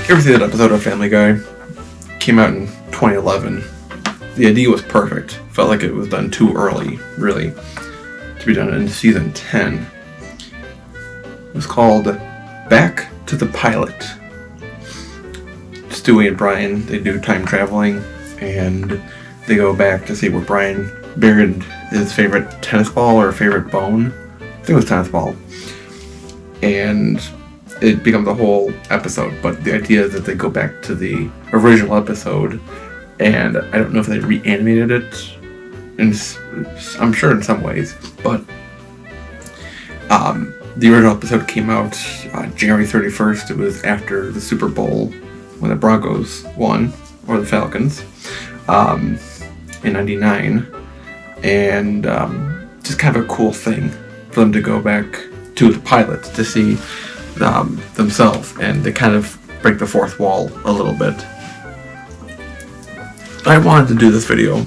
You ever see that episode of Family Guy? Came out in 2011. The idea was perfect. Felt like it was done too early, really, to be done in season 10. It was called Back to the Pilot. Stewie and Brian, they do time traveling, and they go back to see where Brian buried his favorite tennis ball or favorite bone. I think it was tennis ball. And it becomes a whole episode, but the idea is that they go back to the original episode, and I don't know if they reanimated it, and I'm sure in some ways, but the original episode came out January 31st. It was after the Super Bowl when the Broncos won, or the Falcons, in '99, and just kind of a cool thing for them to go back to the pilot to see themselves, and they kind of break the fourth wall a little bit. I wanted to do this video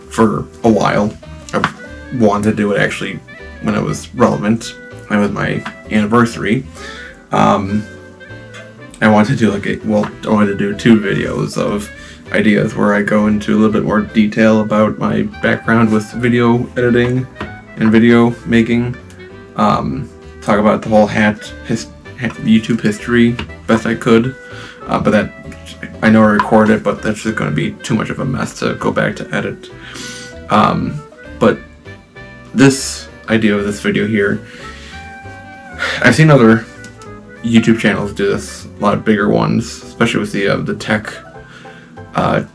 for a while. I wanted to do it actually when it was relevant. It was my anniversary. I wanted to do I wanted to do 2 videos of ideas where I go into a little bit more detail about my background with video editing and video making. Talk about the whole hat YouTube history best I could. But that, I know I recorded it, but that's just going to be too much of a mess to go back to edit. But this idea of this video here, I've seen other YouTube channels do this, a lot of bigger ones, especially with the tech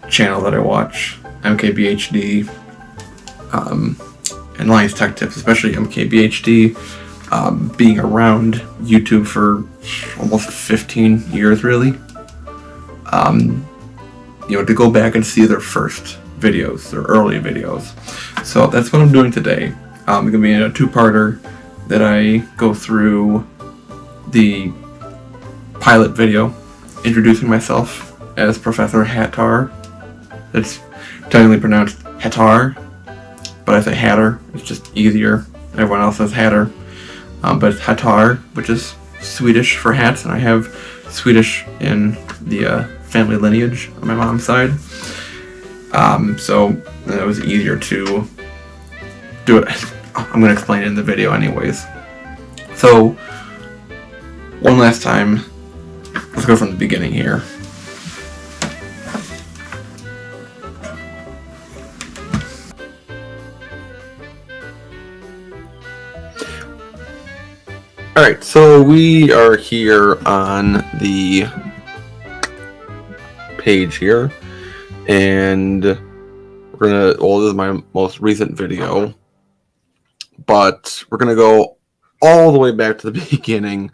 channel that I watch, MKBHD, and Lions Tech Tips, especially MKBHD, being around YouTube for almost 15 years, really. To go back and see their first videos, their early videos. So that's what I'm doing today. It's going to be a 2-parter that I go through the pilot video, introducing myself as Professor Hattar. It's technically pronounced Hattar, but I say Hatter. It's just easier. Everyone else says Hatter. But it's Hattar, which is Swedish for hats, and I have Swedish in the family lineage on my mom's side. So it was easier to do it. I'm going to explain it in the video anyways. So, one last time, let's go from the beginning here. Alright, so we are here on the page here, and this is my most recent video, but we're gonna go all the way back to the beginning,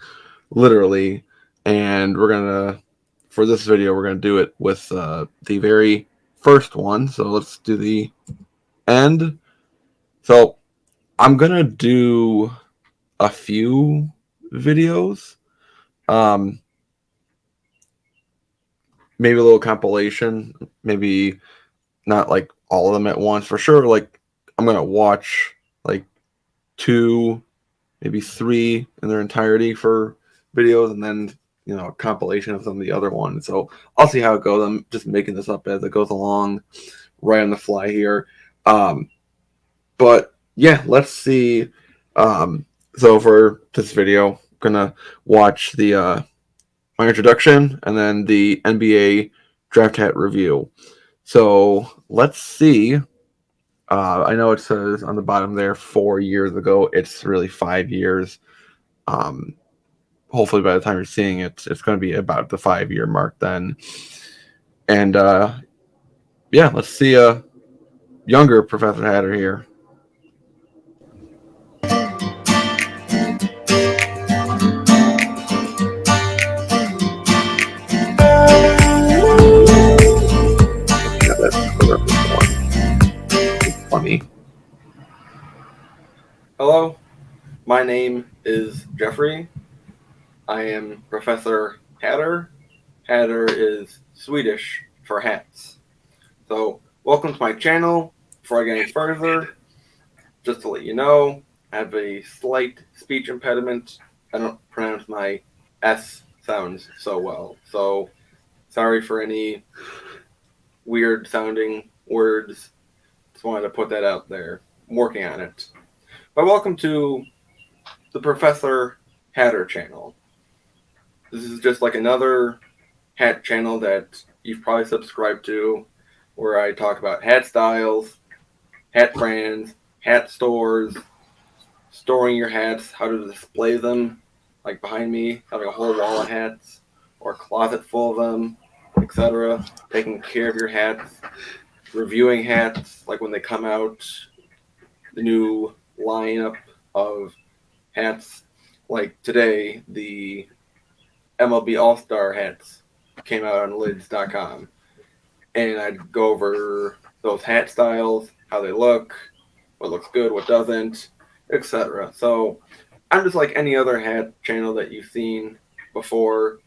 literally, and for this video, we're gonna do it with the very first one. So let's do the end. So I'm gonna do a few videos, maybe a little compilation, maybe not like all of them at once for sure. Like, I'm gonna watch like 2, maybe 3 in their entirety for videos, and then a compilation of some of the other ones. So I'll see how it goes. I'm just making this up as it goes along, right on the fly here. But yeah, let's see. So for this video, I'm gonna watch the my introduction and then the NBA draft hat review. So let's see. I know it says on the bottom there 4 years ago. It's really 5 years. Hopefully by the time you're seeing it, it's going to be about the 5-year mark then. And yeah, let's see a younger Professor Hatter here. Funny. Hello, my name is Jeffrey. I am Professor Hatter. Hatter is Swedish for hats. So, welcome to my channel. Before I get any further, just to let you know, I have a slight speech impediment. I don't pronounce my S sounds so well. So, Sorry for any weird sounding words. Just wanted to put that out there. I'm working on it. But welcome to the Professor Hatter channel. This is just like another hat channel that you've probably subscribed to, where I talk about hat styles, hat brands, hat stores, storing your hats, how to display them, like behind me, having a whole wall of hats, or a closet full of them, etc. Taking care of your hats, reviewing hats, like when they come out, the new lineup of hats. Like today, the MLB All Star hats came out on lids.com. And I'd go over those hat styles, how they look, what looks good, what doesn't, etc. So I'm just like any other hat channel that you've seen before,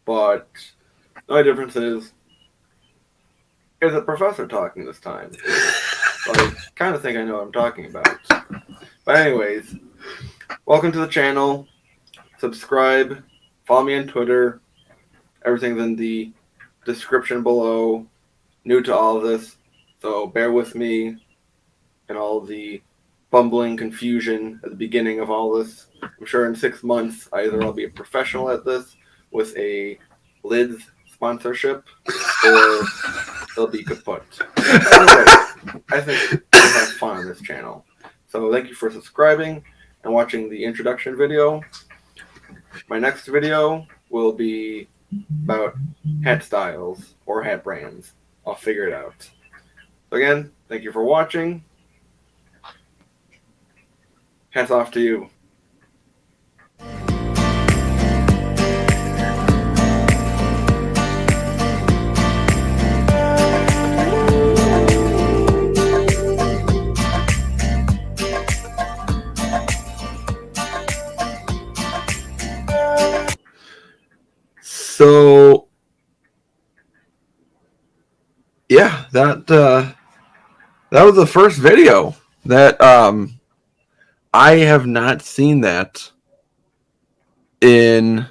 but the only difference is there's a professor talking this time. So I kind of think I know what I'm talking about. But anyways, welcome to the channel. Subscribe, follow me on Twitter. Everything's in the description below. New to all of this, so bear with me and all the bumbling confusion at the beginning of all this. I'm sure in 6 months, either I'll be a professional at this with a Lids sponsorship, or it'll be kaput. Anyway, I think we'll have fun on this channel. So thank you for subscribing and watching the introduction video. My next video will be about hat styles or hat brands. I'll figure it out. So again, thank you for watching. Hats off to you. So yeah, that was the first video that I have not seen that in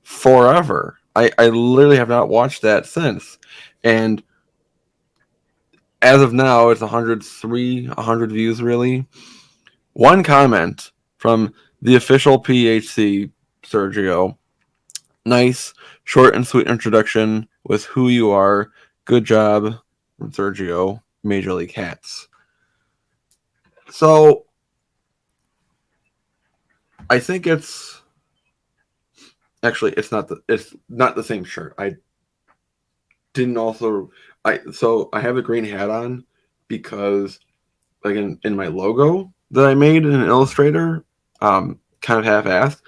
forever. I literally have not watched that since. And as of now, it's 100 views really. One comment from the official PHC, Sergio. Nice, short and sweet introduction with who you are. Good job from Sergio, Major League Hats. So, I think it's not the same shirt. I have a green hat on because like in my logo that I made in Illustrator, kind of half-assed,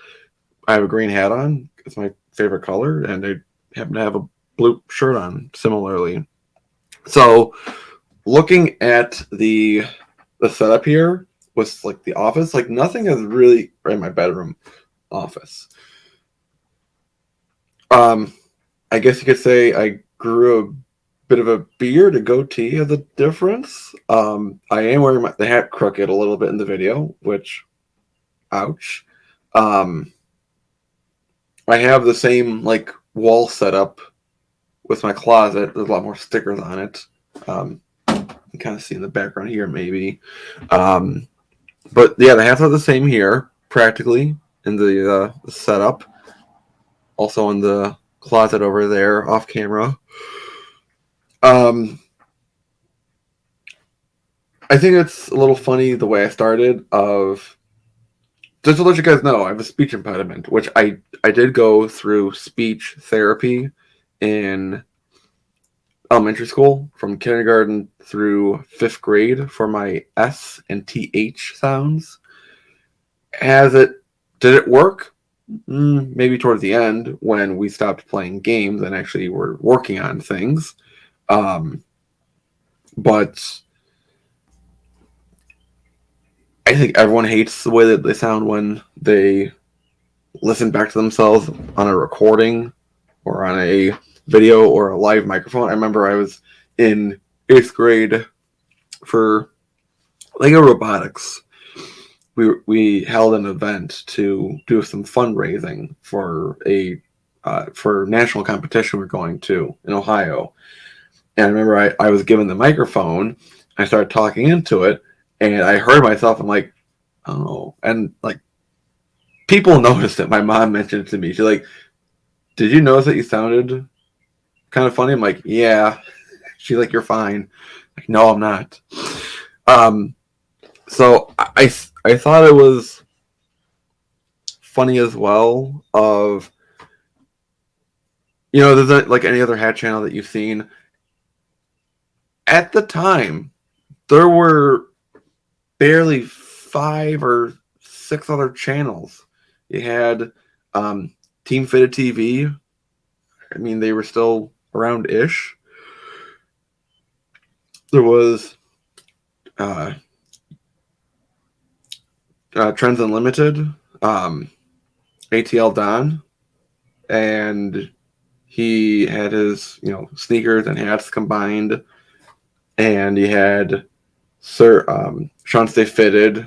I have a green hat on. It's my favorite color, and I happen to have a blue shirt on similarly. So, looking at the setup here with like the office, like nothing is really in my bedroom office. I guess you could say I grew a bit of a beard, a goatee as a difference. I am wearing the hat crooked a little bit in the video, which, ouch. I have the same like wall setup with my closet. There's a lot more stickers on it. You can kind of see in the background here, maybe. But yeah, the hats are the same here, practically, in the setup. Also in the closet over there, off camera. I think it's a little funny the way I started. Just to let you guys know, I have a speech impediment, which I did go through speech therapy in elementary school from kindergarten through 5th grade for my S and TH sounds. Did it work? Maybe towards the end when we stopped playing games and actually were working on things. But I think everyone hates the way that they sound when they listen back to themselves on a recording or on a video or a live microphone. I remember I was in 8th grade for Lego Robotics. We held an event to do some fundraising for a for national competition we're going to in Ohio. And I remember I was given the microphone. I started talking into it, and I heard myself. I'm like, oh, and like people noticed it. My mom mentioned it to me. She's like, "Did you notice that you sounded kind of funny?" I'm like, "Yeah." She's like, "You're fine." Like, no, I'm not. Um, so I thought it was funny as well. There's not like any other hat channel that you've seen at the time. There were barely 5 or 6 other channels. You had Team Fitted TV. I mean, they were still around ish. There was Trends Unlimited, ATL Don, and he had his sneakers and hats combined, and he had Sean Stay Fitted,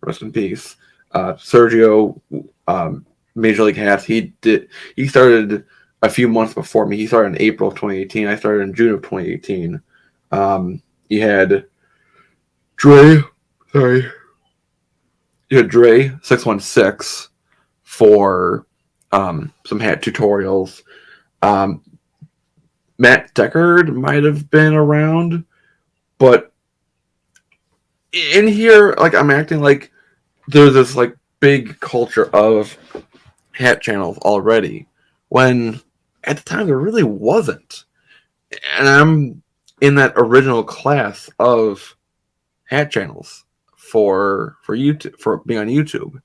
rest in peace. Sergio, Major League Hats. He started a few months before me. He started in April of 2018. I started in June of 2018. You had Dre. Sorry. You had Dre 616 for some hat tutorials. Matt Deckard might have been around, but in here, like, I'm acting like there's this like big culture of hat channels already, when at the time there really wasn't. And I'm in that original class of hat channels for YouTube, for being on YouTube.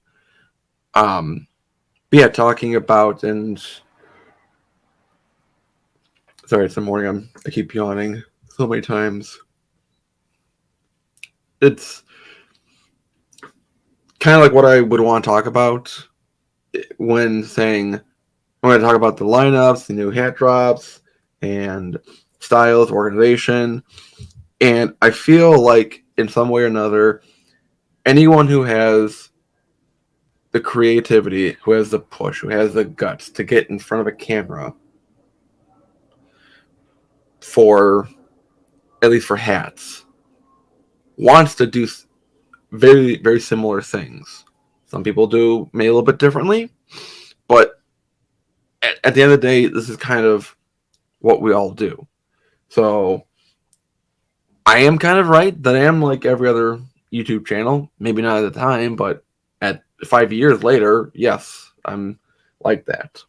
Yeah, talking about, and sorry, it's the morning. I keep yawning so many times. It's kind of like what I would want to talk about when saying I'm going to talk about the lineups, the new hat drops, and styles, organization. And I feel like in some way or another, anyone who has the creativity, who has the push, who has the guts to get in front of a camera for, at least for hats, wants to do very, very similar things. Some people do maybe a little bit differently, but at the end of the day, this is kind of what we all do. So I am kind of right that I am like every other YouTube channel. Maybe not at the time, but at 5 years later, yes, I'm like that.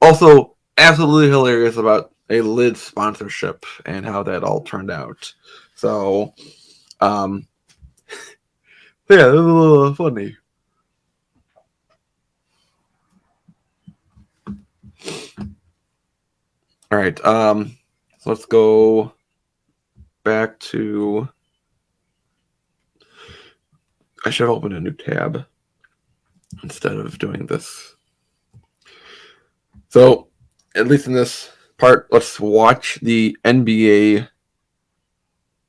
Also, absolutely hilarious about a lid sponsorship and how that all turned out. So, yeah, it was a little funny. All right, so let's go back to. I should have opened a new tab instead of doing this. So, at least in this part, let's watch the NBA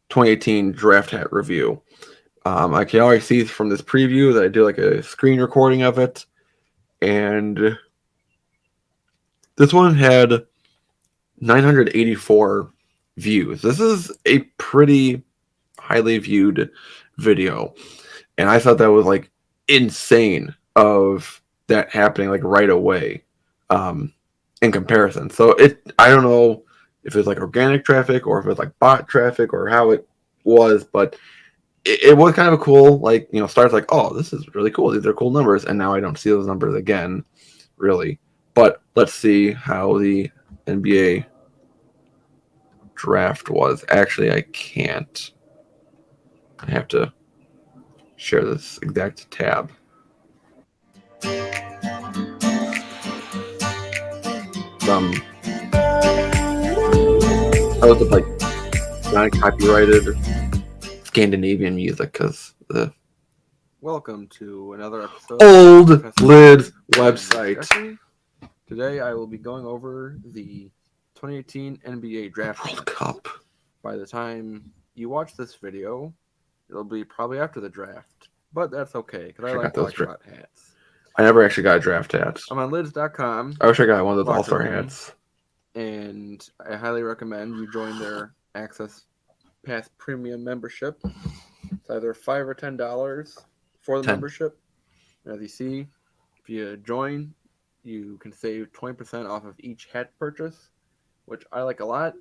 2018 draft hat review. I can already see from this preview that I do like a screen recording of it, and this one had 984 views. This is a pretty highly viewed video, and I thought that was like insane of that happening like right away in comparison. So I don't know if it's like organic traffic or if it's like bot traffic or how it was, but it was kind of a cool, like, starts like, oh, this is really cool. These are cool numbers. And now I don't see those numbers again, really. But let's see how the NBA draft was. Actually, I can't. I have to share this exact tab. I looked up like non-copyrighted Scandinavian music because the. Welcome to another episode Old Lids website. Today I will be going over the 2018 NBA Draft World Cup. By the time you watch this video, it'll be probably after the draft, but that's okay because I like to talk about hats. I never actually got a draft hat. I'm on lids.com. I wish I got one of those Locker All-Star room. hats. And I highly recommend you join their Access Pass Premium membership. It's either $5 or $10 for the 10. membership. As you see, if you join, you can save 20% off of each hat purchase, which I like a lot.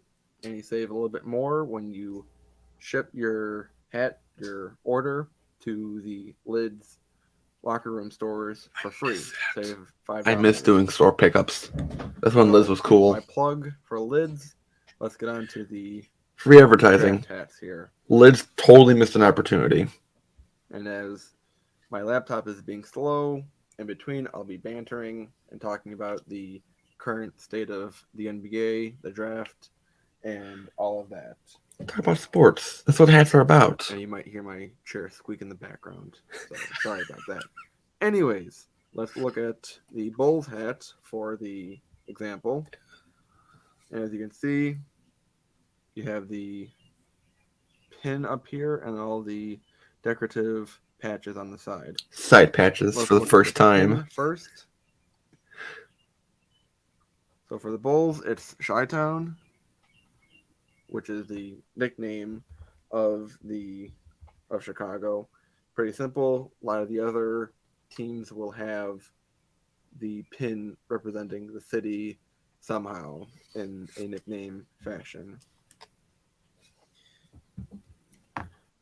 And you save a little bit more when you ship your hat, your order, to the Lids locker room stores for free. Save $5. I miss doing store pickups. That's when Liz was cool. My plug for Lids. Let's get on to the Free advertising. draft hats here. Lids totally missed an opportunity. And as my laptop is being slow, in between I'll be bantering and talking about the current state of the NBA, the draft, and all of that. Talk about sports. That's what hats are about. And you might hear my chair squeak in the background. So sorry about that. Anyways, let's look at the Bulls hat for the example. And as you can see, you have the pin up here and all the decorative patches on the side. Side patches Let's for the look at first pin time. First. So for the Bulls, it's Chi-Town, which is the nickname of Chicago. Pretty simple. A lot of the other teams will have the pin representing the city somehow in a nickname fashion.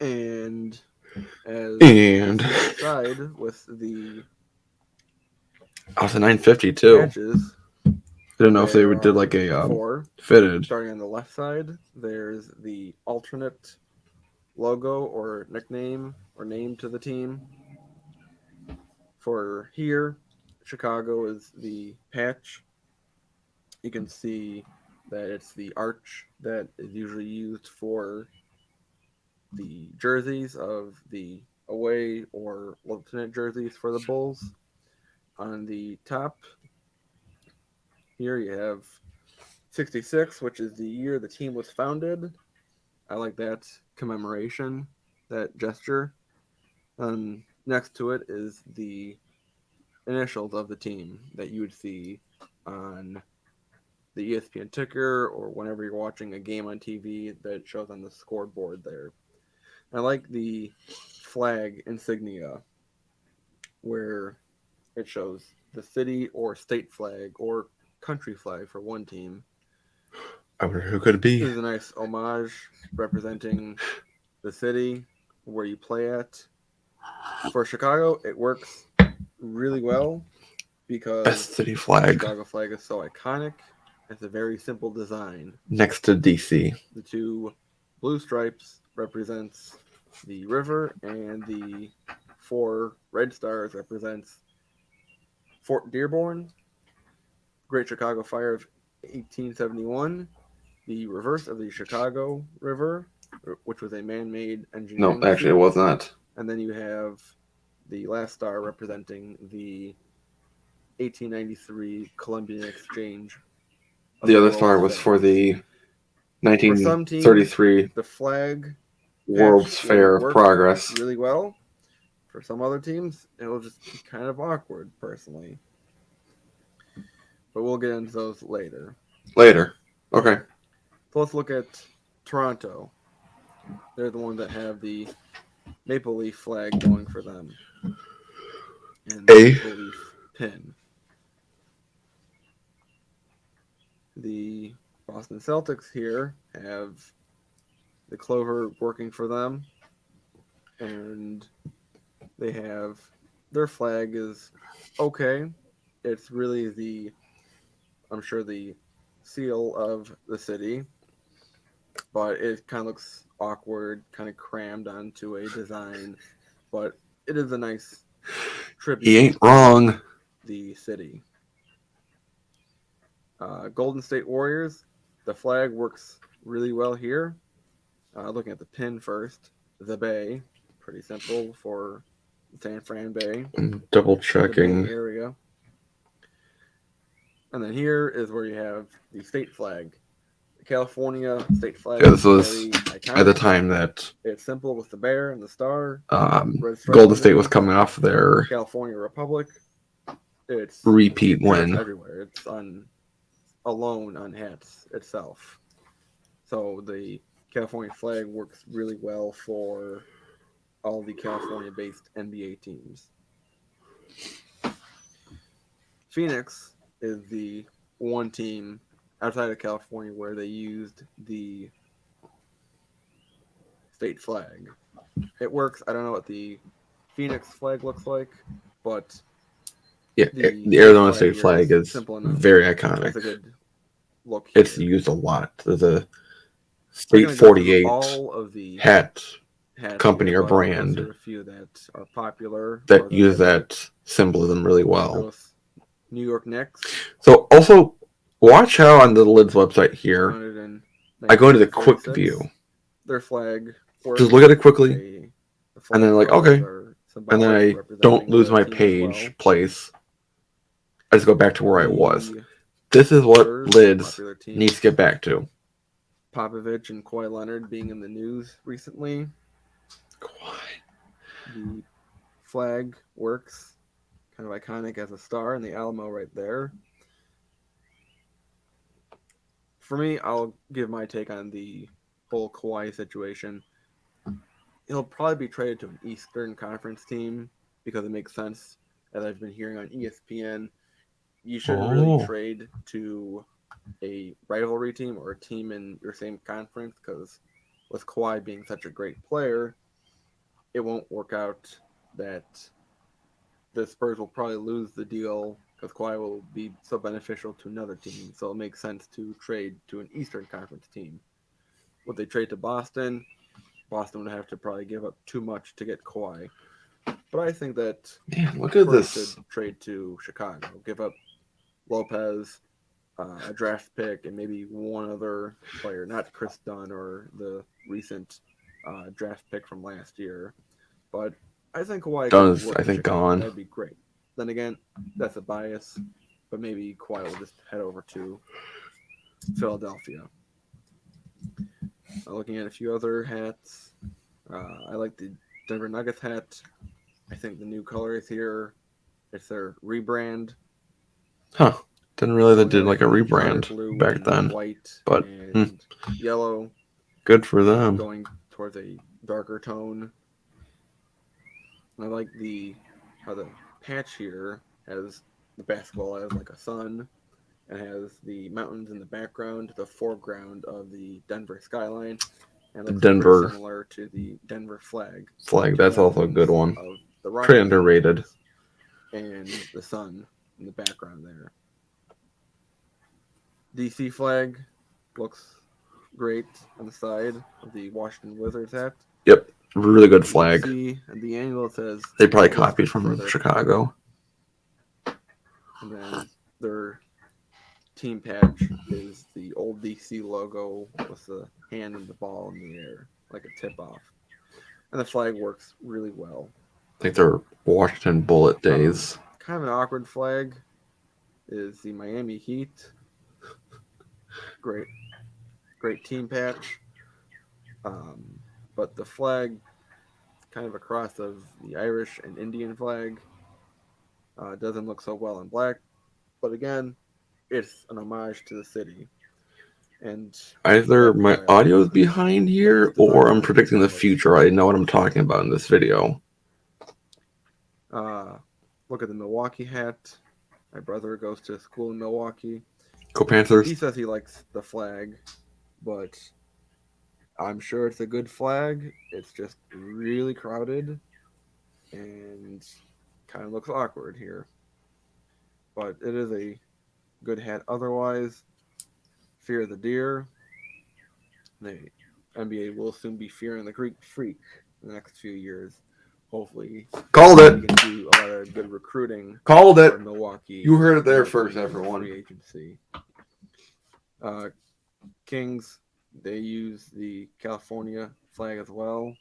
And side with the also 950 too. patches. I don't know if they did like a fitted. Starting on the left side, there's the alternate logo or nickname or name to the team. For here, Chicago is the patch. You can see that it's the arch that is usually used for the jerseys of the away or alternate jerseys for the Bulls. On the top, here you have 66, which is the year the team was founded. I like that commemoration, that gesture. Next to it is the initials of the team that you would see on the ESPN ticker or whenever you're watching a game on TV that shows on the scoreboard there. I like the flag insignia where it shows the city or state flag or country flag for one team. I wonder who could it be. This is a nice homage representing the city where you play at. For Chicago, it works really well because Best city flag. the Chicago flag is so iconic. It's a very simple design. Next to DC. The two blue stripes represents the river, and the 4 red stars represents Fort Dearborn, Great Chicago Fire of 1871, the reverse of the Chicago River, which was a man-made engineering No, actually, it was not. And then you have the last star representing the 1893 Columbian Exchange. The other star was for the 1933 the flag World's Fair of Progress. Really well. For some other teams, it'll just be kind of awkward, personally. But we'll get into those later. Okay. So let's look at Toronto. They're the ones that have the Maple Leaf flag going for them. And the Maple Leaf pin. The Boston Celtics here have the clover working for them. And they have their flag is okay. It's really I'm sure the seal of the city, but it kind of looks awkward, kind of crammed onto a design, but it is a nice tribute. He ain't wrong. The city. Golden State Warriors, the flag works really well here. Looking at the pin first, the Bay, pretty simple for San Fran Bay. I'm double checking. The Bay area. And then here is where you have the state flag. The California state flag. Yeah, this was iconic. at the time that It's simple with the bear and the star. Golden State was coming off their California Republic. it's repeat pretty much win. everywhere. It's alone on hats itself. So the California flag works really well for all the California-based NBA teams. Phoenix is the one team outside of California where they used the state flag. It works. I don't know what the Phoenix flag looks like, but Yeah, the the state Arizona flag state here flag is simple enough. very iconic. It's a good look here. It's used a lot. There's a We're State going to go through 48 all of the hat hats company here, or but I'll go brand through a few that are popular that use that symbolism really well. Go with New York Knicks. So also watch how on the Lids website here, I go into the quick view. Their flag. Just look at it quickly, and then like okay, and then I don't lose my page place. I just go back to where I was. This is what Lids needs to get back to. Popovich and Kawhi Leonard being in the news recently. The flag works, kind of iconic as a star, and the Alamo right there. For me, I'll give my take on the whole Kawhi situation. He'll probably be traded to an Eastern Conference team because it makes sense. As I've been hearing on ESPN, you shouldn't really trade to a rivalry team or a team in your same conference because with Kawhi being such a great player, it won't work out that the Spurs will probably lose the deal because Kawhi will be so beneficial to another team. So it makes sense to trade to an Eastern Conference team. Would they trade to Boston? Boston would have to probably give up too much to get Kawhi. But I think that look at this. Should trade to Chicago. Give up Lopez, a draft pick, and maybe one other player, not Chris Dunn or the recent draft pick from last year. But I think Kawhi Dunn's, I think, gone. That'd be great. Then again, that's a bias, but maybe Kawhi will just head over to Philadelphia. Looking at a few other hats, I like the Denver Nuggets hat. I think the new color is here. It's their rebrand. Huh. Didn't realize they did like a rebrand back then. White but and yellow. Good for them. Going towards a darker tone. I like how the patch here has the basketball as like a sun and has the mountains in the background, the foreground of the Denver skyline. And looks Denver, similar to the Denver flag. That's also a good one. Pretty underrated. And the sun in the background there. DC flag looks great on the side of the Washington Wizards hat. Yep, really good flag. And the angle says they probably copied from Chicago. And then their team patch is the old DC logo with the hand and the ball in the air, like a tip-off. And the flag works really well. I think they're Washington Bullet days. Kind of an awkward flag is the Miami Heat. Great team patch. But the flag, kind of a cross of the Irish and Indian flag, doesn't look so well in black. But again, it's an homage to the city. And either my audio is behind here or I'm predicting the future. I know what I'm talking about in this video. Look at the Milwaukee hat. My brother goes to school in Milwaukee. Go Panthers. He says he likes the flag, but I'm sure it's a good flag. It's just really crowded and kind of looks awkward here. But it is a good hat otherwise. Fear the deer. The NBA will soon be fearing the Greek Freak in the next few years. Hopefully, called it. We can do a lot of good recruiting. Called it. Milwaukee. You heard it there first, everyone. Free agency. Kings, they use the California flag as well.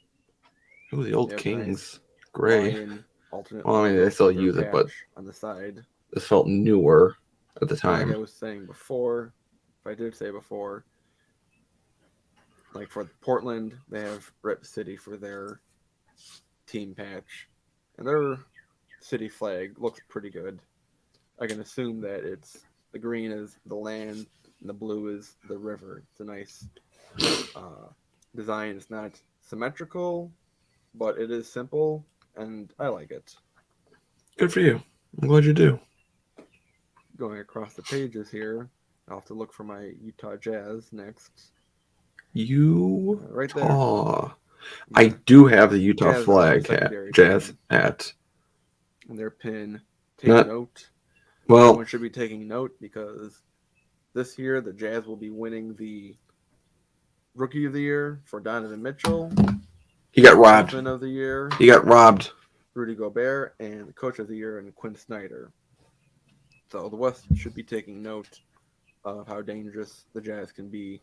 Oh, the old Kings. Gray. Well, I mean, they still use it, but on the side. This felt newer at the time. Like I was saying before, if I did say before, like for Portland, they have Rip City for their team patch. And their city flag looks pretty good. I can assume that it's the green is the land and the blue is the river. It's a nice design. It's not symmetrical, but it is simple, and I like it. Good for you. I'm glad you do. Going across the pages here, I'll have to look for my Utah Jazz next. Right there. Utah. Yeah. I do have the Utah Jazz are flag hat, secondary Jazz team. hat. And their pin, take Not- note. Well, Everyone should be taking note because this year the Jazz will be winning the Rookie of the Year for Donovan Mitchell, he got robbed. Freshman of the Year, He got robbed. Rudy Gobert, and Coach of the Year in Quinn Snyder. So the West should be taking note of how dangerous the Jazz can be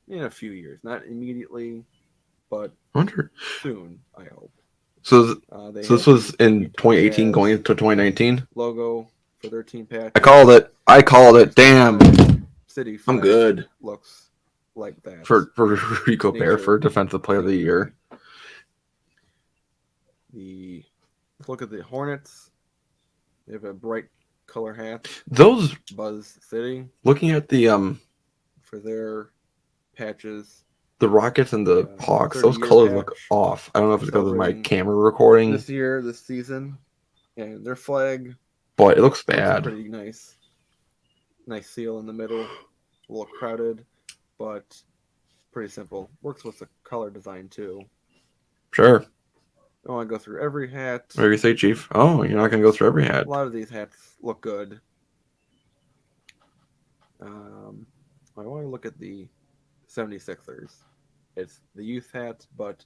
in a few years. Not immediately, but Wonder. soon, I hope. So, They so this have was the in Utah 2018 Jazz going into 2019. logo for their team patch. I called it. Damn. City I'm flag good. looks like that. For Rudy Gobert for Defensive Player of the Year. Let's look at the Hornets. They have a bright color hat. Those Buzz City looking at the for their patches. Rockets and the Hawks, those 30-year colors patch. look off. I don't know if it's because of my Celebrating camera recording, This season, and their flag but it looks looks bad. pretty nice. Nice seal in the middle, a little crowded, but pretty simple. Works with the color design too. Sure. I don't want to go through every hat. What do you say, Chief? Oh, you're not gonna go through every hat. A lot of these hats look good. I want to look at the 76ers. It's the youth hat, but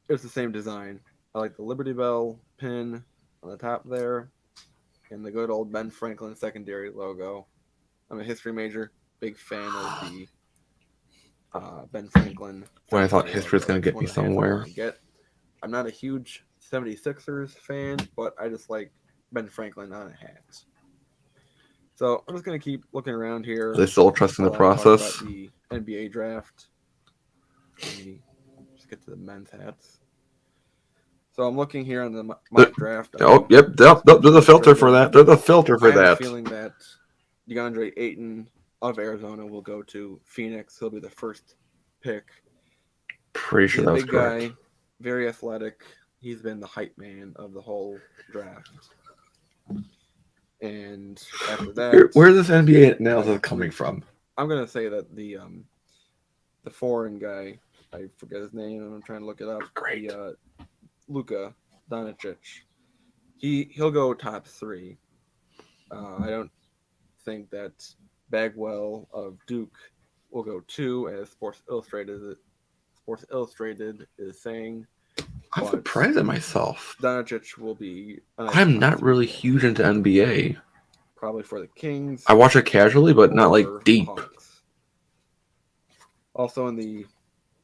it's the same design. I like the Liberty Bell pin on the top there, and the good old Ben Franklin secondary logo. I'm a history major, big fan of the Ben Franklin. When I thought secondary history was logo. gonna get It's me one of the hats I somewhere. wanna get. I'm not a huge 76ers fan, but I just like Ben Franklin on a hat. So I'm just gonna keep looking around here. Are they still trusting the while I talk process? about the NBA draft. Let me just get to the men's hats. So I'm looking here on the mock draft. Oh, yep. There's a filter for that. There's a filter for I have a that. feeling that DeAndre Ayton of Arizona will go to Phoenix. He'll be the first pick. Pretty He's sure a that was big correct. guy, very athletic. He's been the hype man of the whole draft. And after that, Where's this NBA analysis coming from? I'm gonna say that the foreign guy, I forget his name, and I'm trying to look it up. Great. Luka Doncic. He'll go top 3. I don't think that Bagwell of Duke will go 2, as Sports Illustrated is saying. I'm But surprised at myself. Doncic will be. I'm not really huge into NBA. Probably for the Kings. I watch it casually, but not like or deep. Hawks. Also in the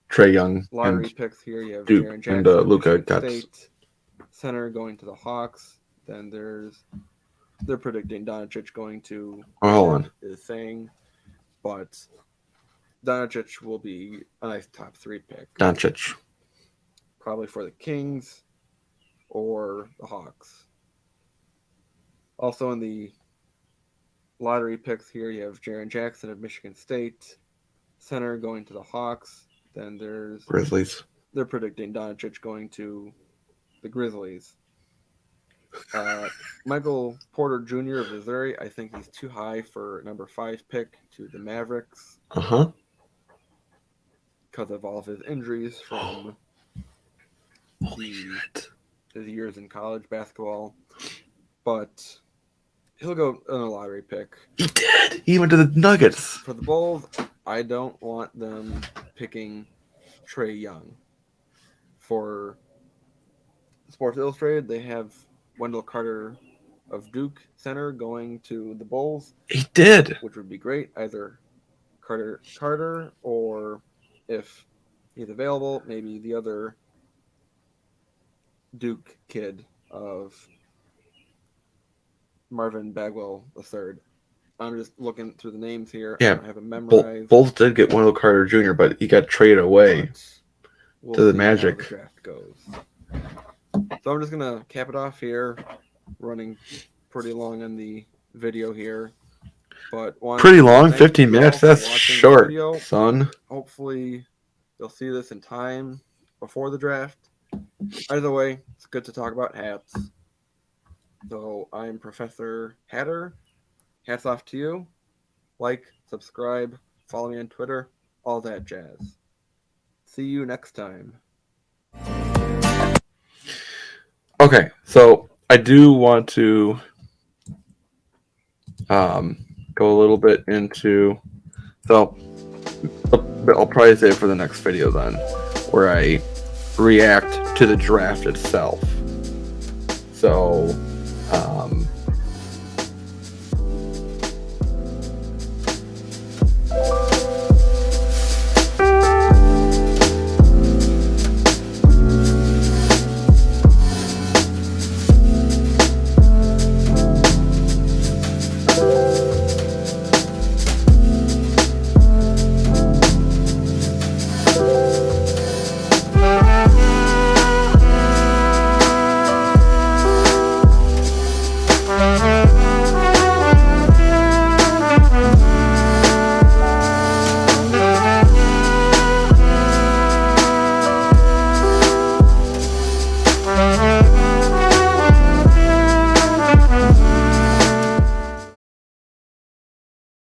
Trae Young lottery and picks here, you have Duke Jaren and, Jackson, Luka Michigan got- State center going to the Hawks. Then they're predicting Doncic going to. Oh, hold on. Is saying, but Doncic will be a nice top 3 pick. Doncic. Probably for the Kings or the Hawks. Also in the lottery picks here, you have Jaren Jackson of Michigan State center going to the Hawks. Then Grizzlies. they're predicting Doncic going to the Grizzlies. Michael Porter Jr. of Missouri, I think he's too high for number 5 pick to the Mavericks Uh-huh. because of all of his injuries from his years in college basketball. But he'll go on a lottery pick. He did. He went to the Nuggets. For the Bulls, I don't want them picking Trae Young. For Sports Illustrated, they have Wendell Carter of Duke center going to the Bulls, He did. which would be great. Either Carter or if he's available, maybe the other Duke kid of Marvin Bagwell III. I'm just looking through the names here. Yeah, I don't have them memorized. Bulls did get Wendell Carter Jr., but he got traded away but we'll to the see how Magic. the draft goes. So I'm just gonna cap it off here, running pretty long on the video here. But wanted Pretty to long, thank 15 you all minutes. for That's watching the short, video. son. Hopefully, you'll see this in time before the draft. Either way, it's good to talk about hats. So I'm Professor Hatter. Hats off to you. Like, subscribe, follow me on Twitter, all that jazz. See you next time. Okay, so I do want to go a little bit into. So I'll probably save it for the next video then, where I react to the draft itself. So